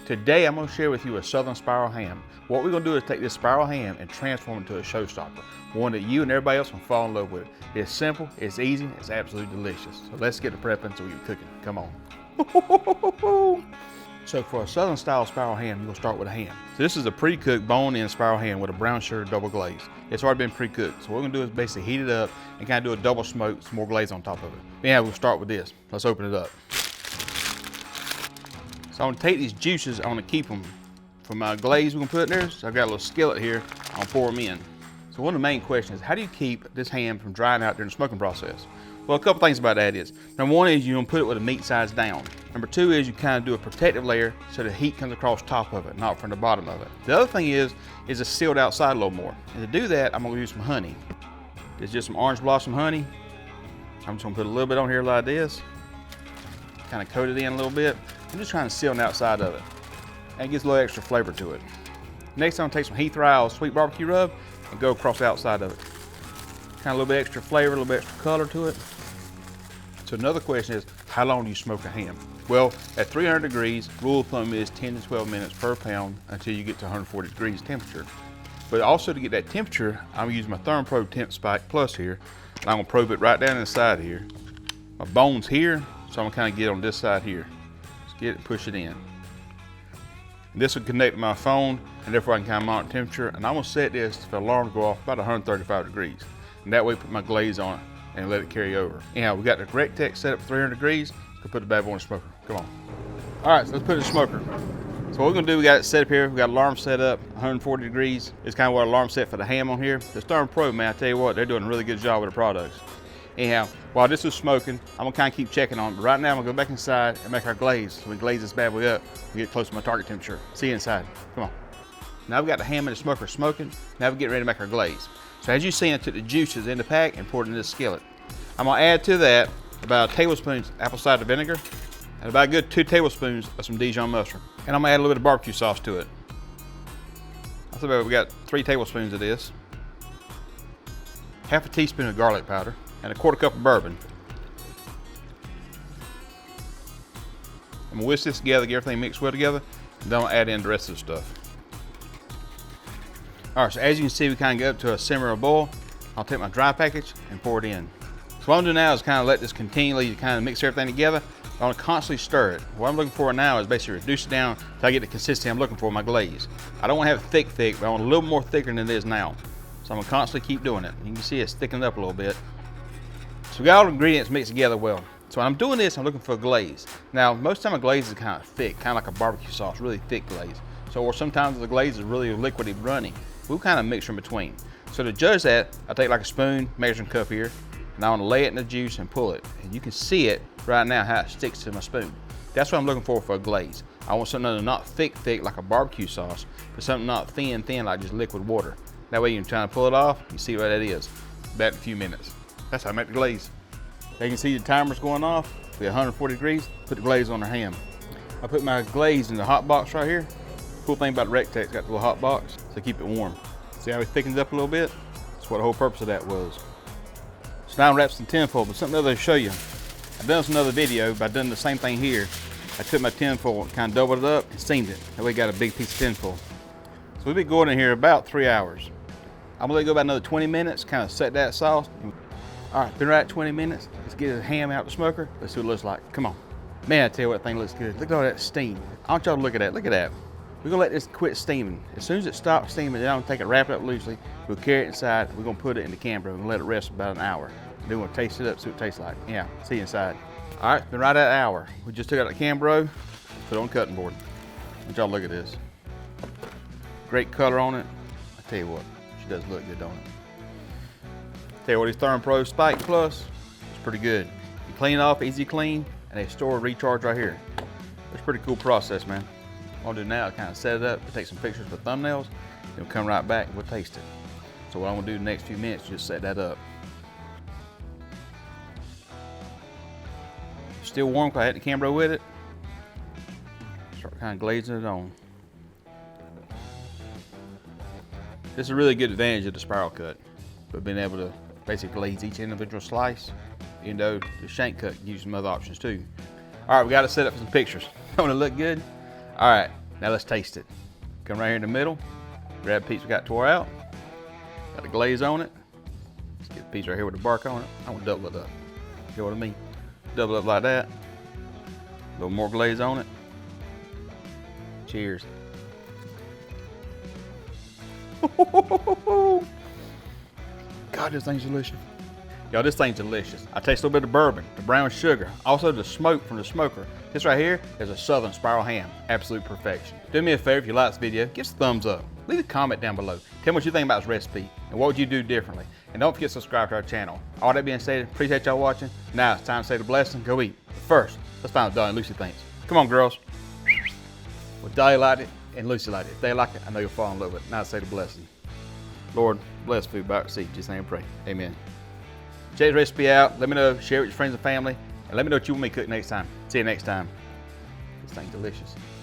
Today I'm going to share with you a Southern spiral ham. What we're going to do is take this spiral ham and transform it into a showstopper, one that you and everybody else will fall in love with. It's simple, it's easy, it's absolutely delicious. So let's get to prepping so we get cooking. Come on. So for a Southern style spiral ham, you're going to start with a ham. So this is a pre-cooked bone-in spiral ham with a brown sugar double glaze. It's already been pre-cooked. So what we're going to do is basically heat it up and kind of do a double smoke, some more glaze on top of it. Yeah, we'll start with this. Let's open it up. So I'm gonna take these juices, I wanna keep them for my glaze we're gonna put in there. So I've got a little skillet here, I'll pour them in. So one of the main questions is, how do you keep this ham from drying out during the smoking process? Well, a couple things about that is, number one is you're gonna put it with the meat sides down. Number two is you kind of do a protective layer so the heat comes across top of it, not from the bottom of it. The other thing is it's sealed outside a little more. And to do that, I'm gonna use some honey. It's just some orange blossom honey. I'm just gonna put a little bit on here like this. Kind of coat it in a little bit. I'm just trying to seal the outside of it. And it gives a little extra flavor to it. Next, I'm gonna take some Heath Riles sweet barbecue rub and go across the outside of it. Kind of a little bit extra flavor, a little bit extra color to it. So another question is, how long do you smoke a ham? Well, at 300 degrees, rule of thumb is 10 to 12 minutes per pound until you get to 140 degrees temperature. But also to get that temperature, I'm using my ThermoProbe Temp Spike Plus here. And I'm gonna probe it right down inside here. My bone's here, so I'm gonna kind of get on this side here. Get it, push it in. This will connect to my phone, and therefore I can kind of monitor temperature. And I'm gonna set this for the alarm to go off about 135 degrees. And that way put my glaze on it and let it carry over. Anyhow, we got the correct tech set up for 300 degrees. Let's put the bad boy in the smoker. Come on. All right, so let's put it in the smoker. So what we're gonna do, we got it set up here. We got alarm set up, 140 degrees. It's kind of what alarm set for the ham on here. The ThermoProbe, man, I tell you what, they're doing a really good job with the products. Anyhow, while this is smoking, I'm gonna kind of keep checking on it. But right now, I'm gonna go back inside and make our glaze. So we glaze this bad boy up and get close to my target temperature. See you inside. Come on. Now we've got the ham in the smoker smoking. Now we're getting ready to make our glaze. So as you see, I took the juices in the pack and poured it in this skillet. I'm gonna add to that about a tablespoon apple cider vinegar and about a good 2 tablespoons of some Dijon mustard. And I'm gonna add a little bit of barbecue sauce to it. That's about, we got 3 tablespoons of this. Half a teaspoon of garlic powder. And a 1/4 cup of bourbon. I'm gonna whisk this together, get everything mixed well together, and then I'll add in the rest of the stuff. All right, so as you can see, we kind of get up to a simmer of boil. I'll take my dry package and pour it in. So what I'm doing now is kind of let this continually kind of mix everything together. I want to constantly stir it. What I'm looking for now is basically reduce it down until I get the consistency I'm looking for in my glaze. I don't want to have it thick, but I want a little more thicker than it is now. So I'm gonna constantly keep doing it. You can see it's thickened up a little bit. So we got all the ingredients mixed together well. So when I'm doing this, I'm looking for a glaze. Now, most of the time a glaze is kind of thick, kind of like a barbecue sauce, really thick glaze. So, or sometimes the glaze is really liquidy, runny. We'll kind of mix in between. So to judge that, I take like a spoon, measuring cup here, and I want to lay it in the juice and pull it. And you can see it right now how it sticks to my spoon. That's what I'm looking for a glaze. I want something that's not thick like a barbecue sauce, but something not thin like just liquid water. That way you can try to pull it off, you see what that is. Back in a few minutes. That's how I make the glaze. Now you can see the timer's going off. We're at 140 degrees, put the glaze on our ham. I put my glaze in the hot box right here. Cool thing about the Rectech, it's got the little hot box to keep it warm. See how it thickens up a little bit? That's what the whole purpose of that was. So now I'm wrapping some tinfoil, but something other to show you. I've done this in another video, but I've done the same thing here. I took my tinfoil, kind of doubled it up and steamed it. That way we got a big piece of tinfoil. So we'll be going in here about 3 hours. I'm gonna let it go about another 20 minutes, kind of set that sauce. All right, been right at 20 minutes. Let's get the ham out the smoker. Let's see what it looks like. Come on. Man, I tell you what, that thing looks good. Look at all that steam. I want y'all to look at that. Look at that. We're gonna let this quit steaming. As soon as it stops steaming, then I'm gonna take it, wrap it up loosely. We'll carry it inside. We're gonna put it in the camera and let it rest about an hour. Then we'll taste it up, see what it tastes like. Yeah, see you inside. All right, been right at an hour. We just took out the Cambro, put it on the cutting board. I want y'all to look at this. Great color on it. I tell you what, she does look good, don't it? Tell you what, these ThermoProbe Spike Plus, it's pretty good. You clean it off, easy clean, and they store and recharge right here. It's a pretty cool process, man. What I'll do now is kind of set it up, we'll take some pictures for thumbnails, then we'll come right back and we'll taste it. So what I'm gonna do the next few minutes is just set that up. Still warm because I had the Cambro with it. Start kind of glazing it on. This is a really good advantage of the spiral cut, but being able to basically glaze each individual slice, even though the shank cut gives you some other options too. All right, we got it set up for some pictures. Don't it look good? All right, Now let's taste it. Come right here in the middle, grab the piece we got tore out. Got the glaze on it. Let's get the piece right here with the bark on it. I want to double it up. You know what I mean? Double it up like that. A little more glaze on it. Cheers. God, this thing's delicious. Y'all, this thing's delicious. I taste a little bit of bourbon, the brown sugar, also the smoke from the smoker. This right here is a Southern spiral ham. Absolute perfection. Do me a favor, if you like this video, give us a thumbs up. Leave a comment down below. Tell me what you think about this recipe and what would you do differently. And don't forget to subscribe to our channel. All that being said, appreciate y'all watching. Now it's time to say the blessing, go eat. But first, let's find out what Dolly and Lucy thinks. Come on, girls. Well, Dolly liked it and Lucy liked it. If they like it, I know you'll fall in love with it. Now say the blessing. Lord, bless food by our seat. Just name and pray. Amen. Check the recipe out. Let me know. Share it with your friends and family. And let me know what you want me to cook next time. See you next time. This thing's delicious.